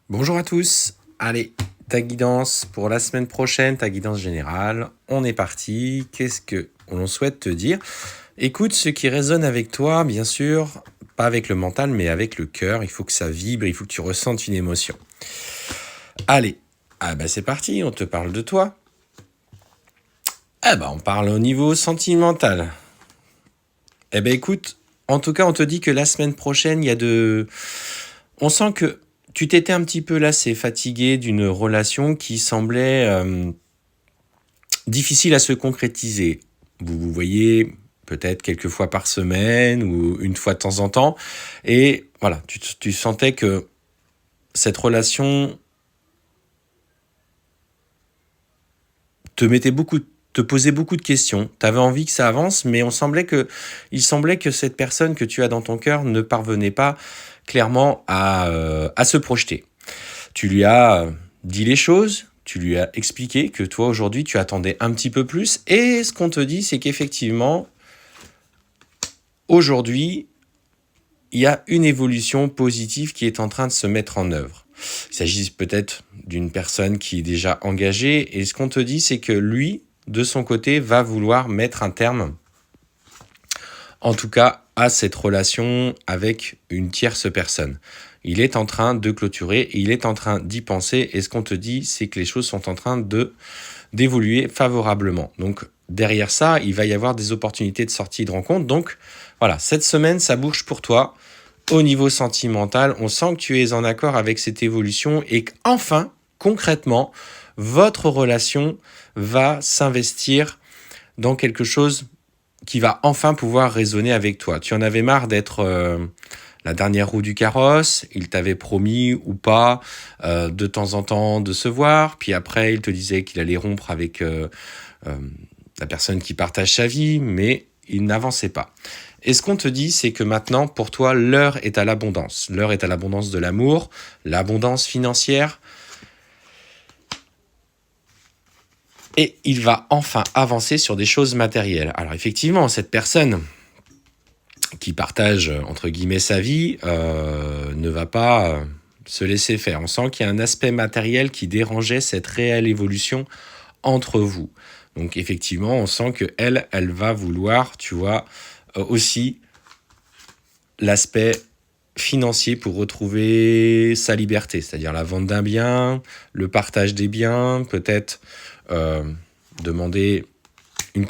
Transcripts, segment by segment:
Bonjour à tous. Allez, ta guidance pour la semaine prochaine, ta guidance générale. On est parti. Qu'est-ce que l'on souhaite te dire? Écoute ce qui résonne avec toi, bien sûr, pas avec le mental, mais avec le cœur. Il faut que ça vibre, il faut que tu ressentes une émotion. Allez, c'est parti, on te parle de toi. On parle au niveau sentimental. Écoute, en tout cas, on te dit que la semaine prochaine, on sent que tu t'étais un petit peu lassé, fatigué d'une relation qui semblait difficile à se concrétiser. Vous vous voyez peut-être quelques fois par semaine ou une fois de temps en temps. Et voilà, tu sentais que cette relation te posait beaucoup de questions. Tu avais envie que ça avance, mais il semblait que cette personne que tu as dans ton cœur ne parvenait pas clairement à se projeter. Tu lui as dit les choses, tu lui as expliqué que toi aujourd'hui tu attendais un petit peu plus, et ce qu'on te dit c'est qu'effectivement aujourd'hui il y a une évolution positive qui est en train de se mettre en œuvre. Il s'agit peut-être d'une personne qui est déjà engagée, et ce qu'on te dit c'est que lui, de son côté, va vouloir mettre un terme, en tout cas, à cette relation avec une tierce personne. Il est en train de clôturer et il est en train d'y penser, et ce qu'on te dit, c'est que les choses sont en train d'évoluer favorablement. Donc, derrière ça, il va y avoir des opportunités de sortie et de rencontre. Donc, voilà, cette semaine, ça bouge pour toi. Au niveau sentimental, on sent que tu es en accord avec cette évolution et qu'enfin, concrètement, votre relation va s'investir dans quelque chose qui va enfin pouvoir résonner avec toi. Tu en avais marre d'être la dernière roue du carrosse, il t'avait promis ou pas de temps en temps de se voir, puis après il te disait qu'il allait rompre avec la personne qui partage sa vie, mais il n'avançait pas. Et ce qu'on te dit, c'est que maintenant, pour toi, l'heure est à l'abondance. L'heure est à l'abondance de l'amour, l'abondance financière. Et il va enfin avancer sur des choses matérielles. Alors effectivement, cette personne qui partage, entre guillemets, sa vie, ne va pas se laisser faire. On sent qu'il y a un aspect matériel qui dérangeait cette réelle évolution entre vous. Donc effectivement, on sent qu'elle, elle va vouloir, tu vois, aussi l'aspect financier pour retrouver sa liberté, c'est-à-dire la vente d'un bien, le partage des biens, peut-être demander une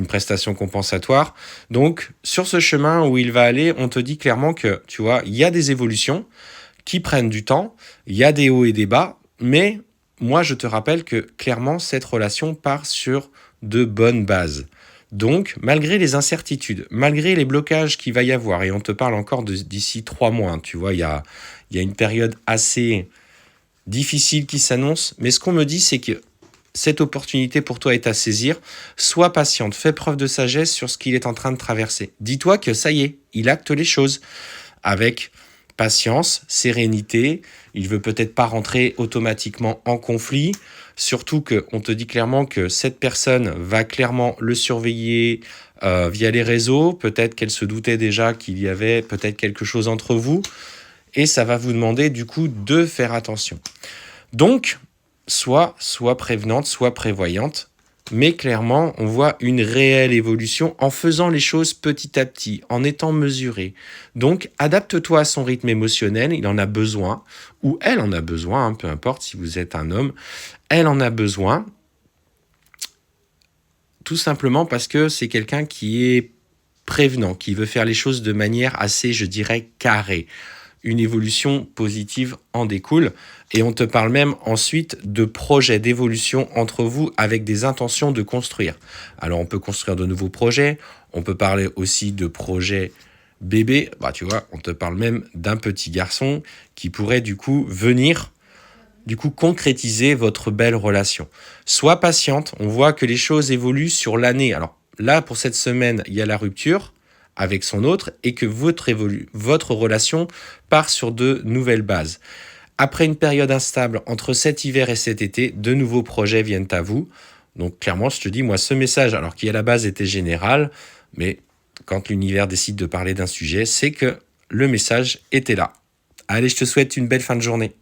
prestation compensatoire. Donc, sur ce chemin où il va aller, on te dit clairement que, tu vois, il y a des évolutions qui prennent du temps, il y a des hauts et des bas, mais moi, je te rappelle que, clairement, cette relation part sur de bonnes bases. Donc, malgré les incertitudes, malgré les blocages qu'il va y avoir, et on te parle encore d'ici 3 mois, hein, tu vois, il y a une période assez difficile qui s'annonce, mais ce qu'on me dit, c'est que cette opportunité pour toi est à saisir. Sois patiente, fais preuve de sagesse sur ce qu'il est en train de traverser. Dis-toi que ça y est, il acte les choses avec patience, sérénité. Il veut peut-être pas rentrer automatiquement en conflit. Surtout qu'on te dit clairement que cette personne va clairement le surveiller via les réseaux. Peut-être qu'elle se doutait déjà qu'il y avait peut-être quelque chose entre vous. Et ça va vous demander du coup de faire attention. Donc, soit prévenante, soit prévoyante, mais clairement, on voit une réelle évolution en faisant les choses petit à petit, en étant mesuré. Donc, adapte-toi à son rythme émotionnel, il en a besoin, ou elle en a besoin, hein, peu importe si vous êtes un homme, elle en a besoin, tout simplement parce que c'est quelqu'un qui est prévenant, qui veut faire les choses de manière assez, je dirais, carrée. Une évolution positive en découle, et on te parle même ensuite de projets d'évolution entre vous avec des intentions de construire. Alors on peut construire de nouveaux projets, on peut parler aussi de projets bébés, tu vois, on te parle même d'un petit garçon qui pourrait du coup venir concrétiser votre belle relation. Sois patiente, on voit que les choses évoluent sur l'année. Alors là, pour cette semaine, il y a la rupture avec son autre, et que votre relation part sur de nouvelles bases. Après une période instable entre cet hiver et cet été, de nouveaux projets viennent à vous. Donc clairement, je te dis, moi, ce message, alors qui à la base était général, mais quand l'univers décide de parler d'un sujet, c'est que le message était là. Allez, je te souhaite une belle fin de journée.